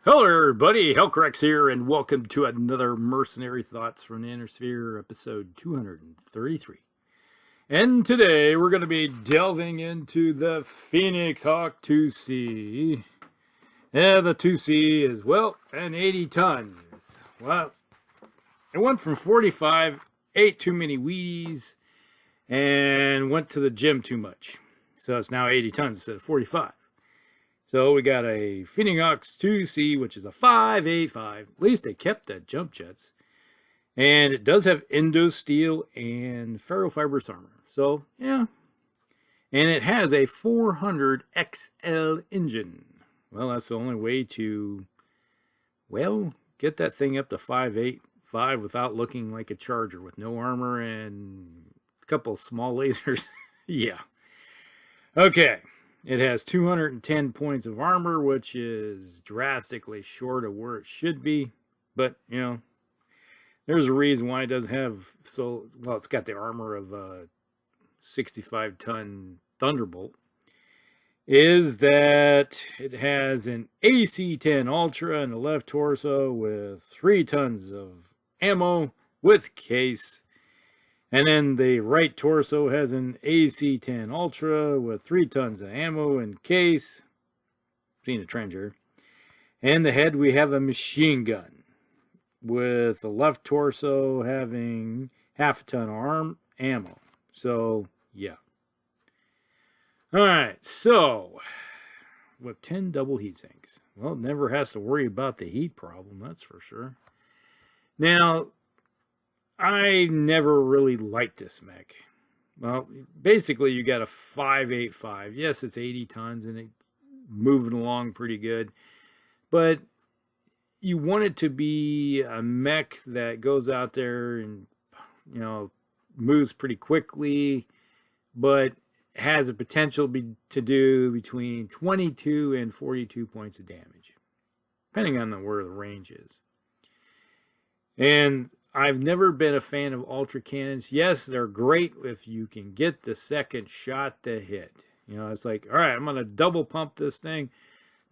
Hello everybody, Hellcrex here, and welcome to another Mercenary Thoughts from the Inner Sphere, episode 233. And today we're going to be delving into the Phoenix Hawk 2C. Yeah, the 2C is, well, an 80 tons. Well, it went from 45, ate too many Wheaties, and went to the gym too much. So it's now 80 tons instead of 45. So we got a Phoenix Hawk 2C, which is a 585. At least they kept that jump jets. And it does have endo steel and ferrofibrous armor. So, yeah. And it has a 400 XL engine. Well, that's the only way to, well, get that thing up to 585 without looking like a Charger with no armor and a couple of small lasers. Yeah. Okay. It has 210 points of armor, which is drastically short of where it should be. But, you know, there's a reason why it doesn't have so... Well, it's got the armor of a 65-ton Thunderbolt. Is that it has an AC-10 Ultra in the left torso with 3 tons of ammo with case. And then the right torso has an AC-10 Ultra with 3 tons of ammo and case. Seen a trend here. And the head we have a machine gun with the left torso having half a ton of ammo. So, yeah. Alright, so with 10 double heat sinks. Well, it never has to worry about the heat problem, that's for sure. Now, I never really liked this mech. Well, basically you got a 585. Yes, it's 80 tons and it's moving along pretty good. But you want it to be a mech that goes out there and, you know, moves pretty quickly, but has a potential to do between 22 and 42 points of damage, depending on where the range is. And I've never been a fan of ultra cannons. Yes, they're great if you can get the second shot to hit. You know, it's like, all right, I'm going to double pump this thing,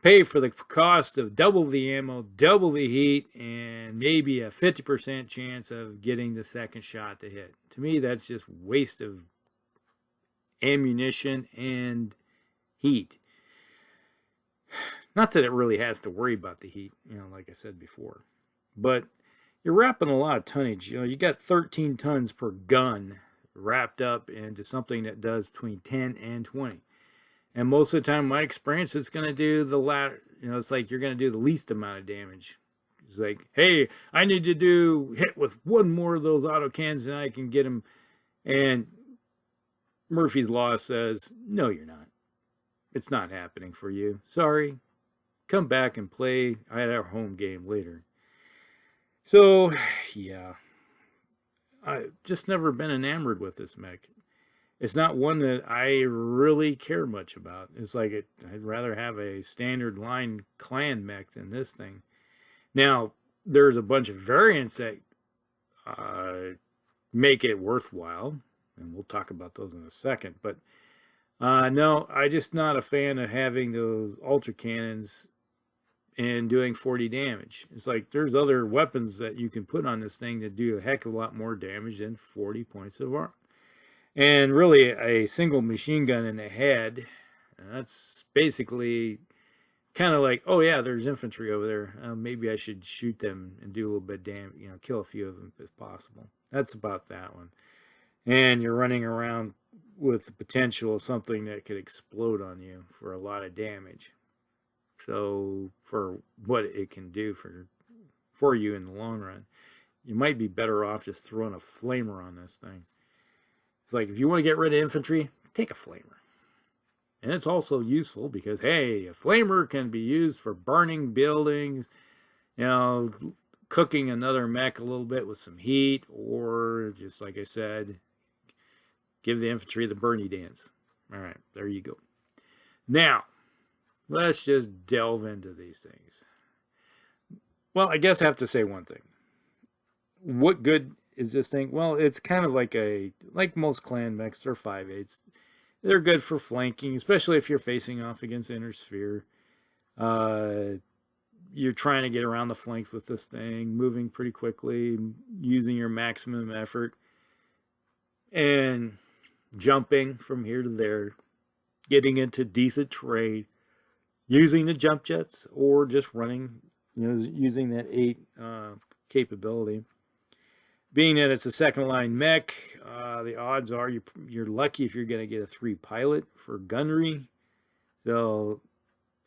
pay for the cost of double the ammo, double the heat, and maybe a 50% chance of getting the second shot to hit. To me, that's just waste of ammunition and heat. Not that it really has to worry about the heat, you know, like I said before. But you're wrapping a lot of tonnage. You know, you got 13 tons per gun wrapped up into something that does between 10 and 20. And most of the time, my experience, it's going to do the latter. You know, it's like you're going to do the least amount of damage. It's like, hey, I need to hit with one more of those auto cannons and I can get them. And Murphy's Law says, no, you're not. It's not happening for you. Sorry. Come back and play at our home game later. So, yeah, I've just never been enamored with this mech. It's not one that I really care much about. It's like I'd rather have a standard line clan mech than this thing. Now, there's a bunch of variants that make it worthwhile, and we'll talk about those in a second. But no, I'm just not a fan of having those ultra cannons and doing 40 damage. It's like there's other weapons that you can put on this thing that do a heck of a lot more damage than 40 points of armor. And really, a single machine gun in the head, that's basically kind of like, oh yeah, there's infantry over there. Maybe I should shoot them and do a little bit of damage, you know, kill a few of them if possible. That's about that one. And you're running around with the potential of something that could explode on you for a lot of damage. So for what it can do for you in the long run, you might be better off just throwing a flamer on this thing. It's like, if you want to get rid of infantry, take a flamer. And it's also useful because, hey, a flamer can be used for burning buildings, you know, cooking another mech a little bit with some heat, or just like I said, give the infantry the Bernie dance. All right, there you go. Now, let's just delve into these things. Well, I guess I have to say one thing. What good is this thing? Well, it's kind of like most clan mechs, they're 5/8. They're good for flanking, especially if you're facing off against Inner Sphere. you're trying to get around the flanks with this thing, moving pretty quickly, using your maximum effort, and jumping from here to there, getting into decent terrain, using the jump jets, or just running, using that 8 capability. Being that it's a second line mech, the odds are you're lucky if you're going to get a 3 pilot for gunnery. So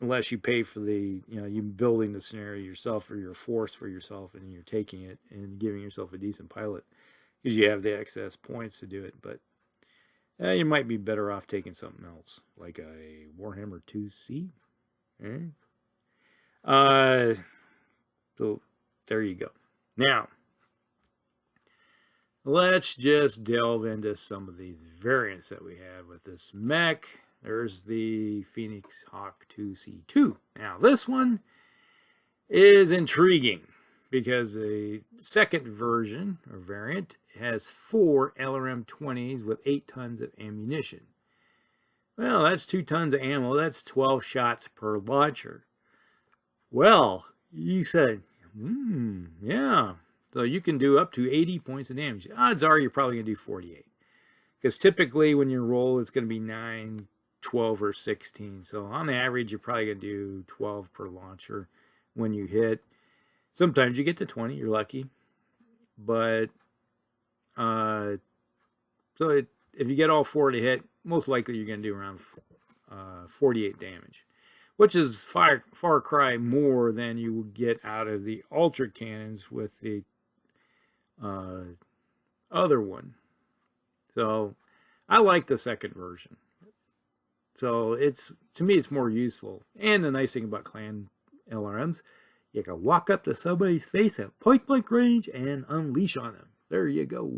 unless you pay for the, you building the scenario yourself, or your force for yourself, and you're taking it and giving yourself a decent pilot because you have the excess points to do it. But you might be better off taking something else, like a Warhammer 2C. So there you go. Now, let's just delve into some of these variants that we have with this mech. There's the Phoenix Hawk 2C2. Now, this one is intriguing because the second version or variant has 4 LRM-20s with 8 tons of ammunition. Well, that's 2 tons of ammo. That's 12 shots per launcher. Well, you said, yeah. So you can do up to 80 points of damage. Odds are you're probably going to do 48. Because typically when you roll, it's going to be 9, 12, or 16. So on average, you're probably going to do 12 per launcher when you hit. Sometimes you get to 20. You're lucky. But, if you get all 4 to hit, most likely you're going to do around 48 damage. Which is far cry more than you will get out of the ultra cannons with the other one. So I like the second version. So to me it's more useful. And the nice thing about clan LRMs, you can walk up to somebody's face at point blank range and unleash on them. There you go.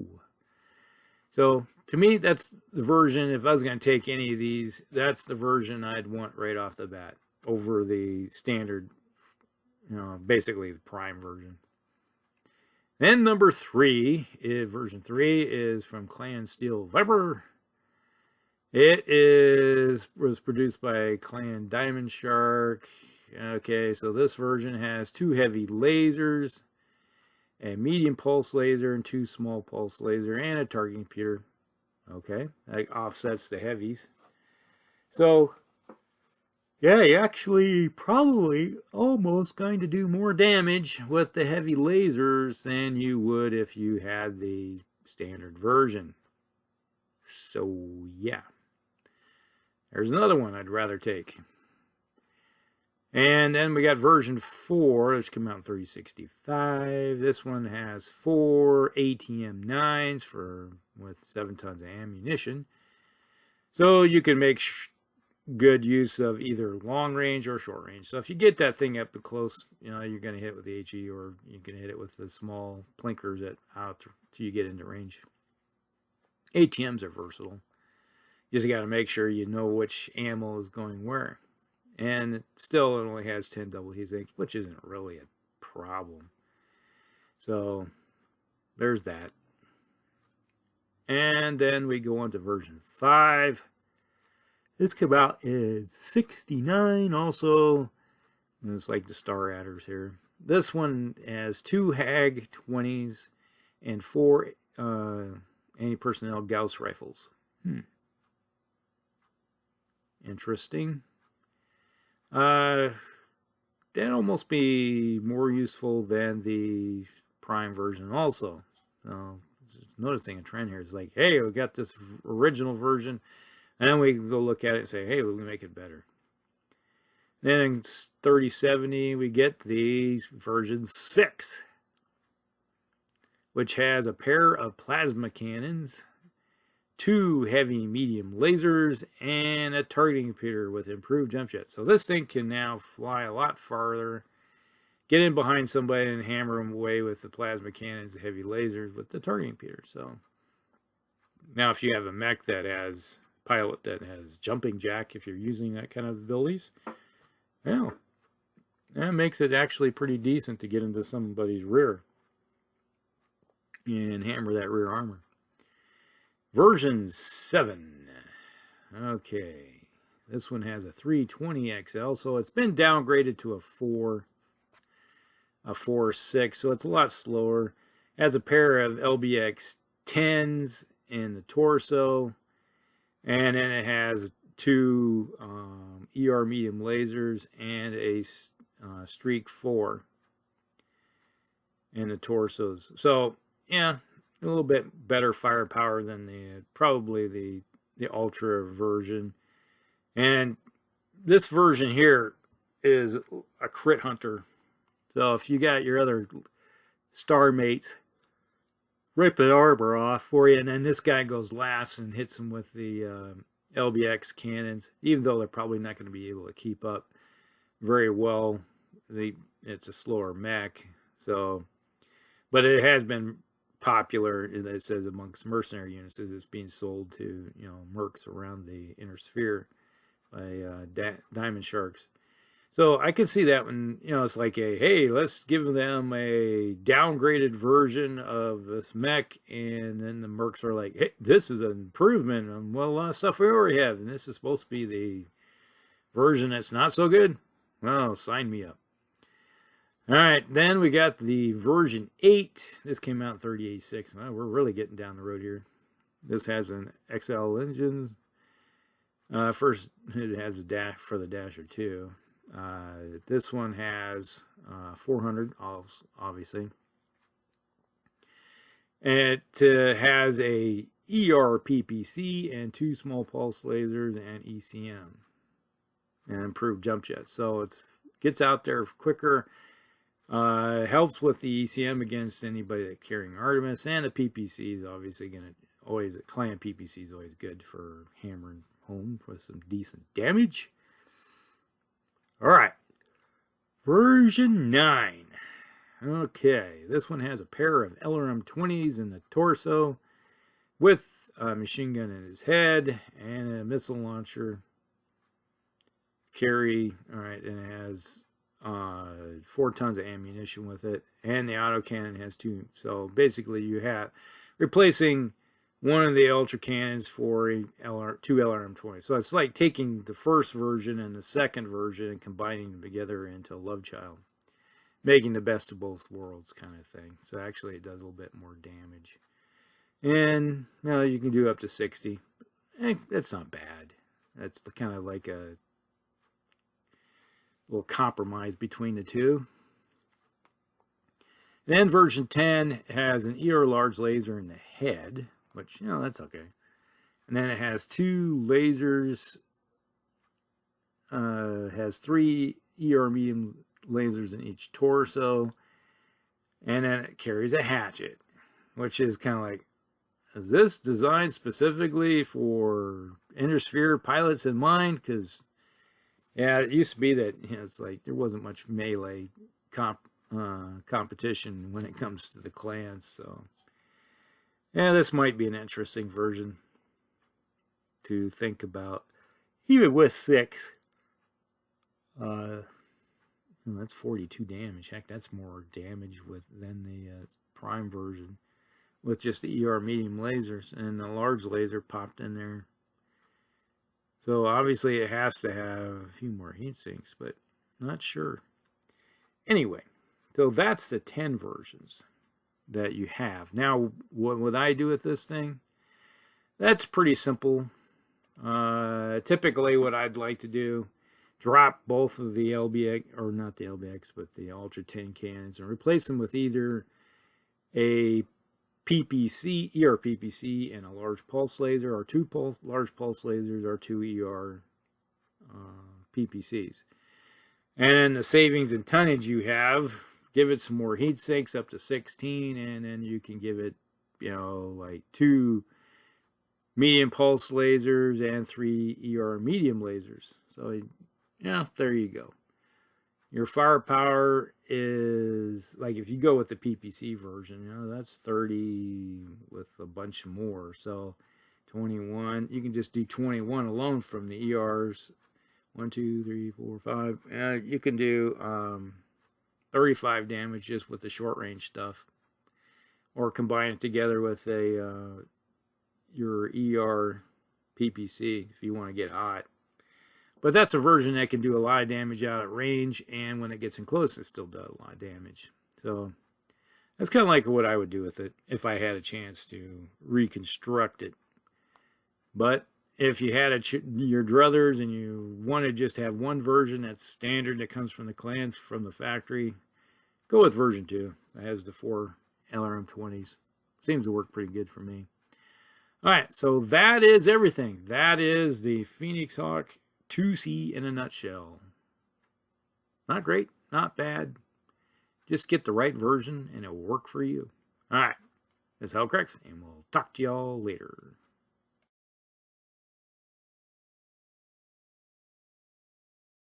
So to me, that's the version. If I was going to take any of these, that's the version I'd want right off the bat over the standard, basically the prime version. Then number 3, version 3 is from Clan Steel Viper. It was produced by Clan Diamond Shark. Okay, so this version has 2 heavy lasers, a medium pulse laser, and 2 small pulse laser, and a targeting computer. Okay, that offsets the heavies. So yeah, you actually probably almost going to do more damage with the heavy lasers than you would if you had the standard version. So yeah, there's another one I'd rather take. And then we got version 4, which came out in 3065. This one has 4 ATM-9s with 7 tons of ammunition. So you can make good use of either long range or short range. So if you get that thing up close, you're going to hit with the HE, or you can hit it with the small plinkers out till you get into range. ATMs are versatile. You just got to make sure you know which ammo is going where. And still, it only has 10 double heat sinks, which isn't really a problem. So there's that. And then we go on to version 5. This came out in 69 also. And it's like the Star Adders here. This one has 2 HAG 20s and 4 anti-personnel Gauss rifles. Interesting. That'd almost be more useful than the prime version also. So noticing a trend here. It's like, hey, we got this original version, and then we go look at it and say, hey, we make it better. Then in 3070, we get the version 6, which has a pair of plasma cannons, 2 heavy medium lasers, and a targeting computer with improved jump jets. So this thing can now fly a lot farther, get in behind somebody and hammer them away with the plasma cannons, the heavy lasers with the targeting computer. So now if you have a mech that has pilot that has jumping jack, if you're using that kind of abilities, well, that makes it actually pretty decent to get into somebody's rear and hammer that rear armor. Version 7. Okay. This one has a 320 XL, so it's been downgraded to a 4. a 4.6, so it's a lot slower. It has a pair of LBX 10s in the torso, and then it has two ER medium lasers and a Streak 4 in the torsos. So yeah, a little bit better firepower than the probably the Ultra version. And this version here is a crit hunter. So if you got your other star mates, rip the armor off for you, and then this guy goes last and hits him with the LBX cannons, even though they're probably not going to be able to keep up very well. It's a slower mech, so, but it has been popular, it says, amongst mercenary units, as it's being sold to, you know, mercs around the inner sphere by diamond sharks. So I can see that when, you know, it's like hey, let's give them a downgraded version of this mech, and then the mercs are like, hey, this is an improvement on, well, a lot of stuff we already have, and this is supposed to be the version that's not so good. Well, sign me up. All right, then we got the version 8. This came out in 38.6. Well, we're really getting down the road here. This has an XL engine. First, it has a dash for the Dasher 2. This one has 400, obviously. It has a ER PPC and 2 small pulse lasers and ECM and improved jump jets. So it gets out there quicker. Helps with the ECM against anybody that's carrying Artemis, and the PPC is obviously going to always, a clan PPC is always good for hammering home with some decent damage. All right, version 9. Okay, this one has a pair of LRM-20s in the torso with a machine gun in his head and a missile launcher carry. All right, and it has 4 tons of ammunition with it, and the autocannon has 2. So basically, you have replacing one of the ultra cannons for two LRM-20. So it's like taking the first version and the second version and combining them together into a love child, making the best of both worlds kind of thing. So actually, it does a little bit more damage, and well, you can do up to 60. That's not bad. That's kind of like a little compromise between the two. And then version 10 has an ER large laser in the head, which, you know, that's okay. And then it has 2 lasers, has 3 ER medium lasers in each torso, and then it carries a hatchet, which is kind of like, is this designed specifically for inner sphere pilots in mind? Because yeah, it used to be that, you know, it's like there wasn't much melee competition when it comes to the clans. So yeah, this might be an interesting version to think about, even with 6. That's 42 damage. Heck, that's more damage than the prime version with just the ER medium lasers, and the large laser popped in there. So obviously it has to have a few more heat sinks, but not sure. Anyway, so that's the 10 versions that you have. Now, what would I do with this thing? That's pretty simple. Typically what I'd like to do, drop both of the LBX, or not the LBX, but the Ultra 10 cannons, and replace them with either a PPC, ER PPC, and a large pulse laser, or 2 large pulse lasers, or 2 ER PPCs. And the savings in tonnage you have, give it some more heat sinks up to 16, and then you can give it, you know, like 2 medium pulse lasers and 3 ER medium lasers. So yeah, there you go. Your firepower is, like, if you go with the PPC version, you know, that's 30 with a bunch more. So 21, you can just do 21 alone from the ERs. 1, 2, 3, 4, 5. You can do 35 damage just with the short range stuff, or combine it together with a your ER PPC if you want to get hot. But that's a version that can do a lot of damage out at range, and when it gets in close, it still does a lot of damage. So that's kind of like what I would do with it if I had a chance to reconstruct it. But if you had your druthers and you want to just have one version that's standard that comes from the clans from the factory, go with version 2. It has the 4 LRM-20s. Seems to work pretty good for me. All right, so that is everything. That is the Phoenix Hawk 2C in a nutshell. Not great, not bad. Just get the right version and it'll work for you. All right, that's Hellcrex, and we'll talk to y'all later.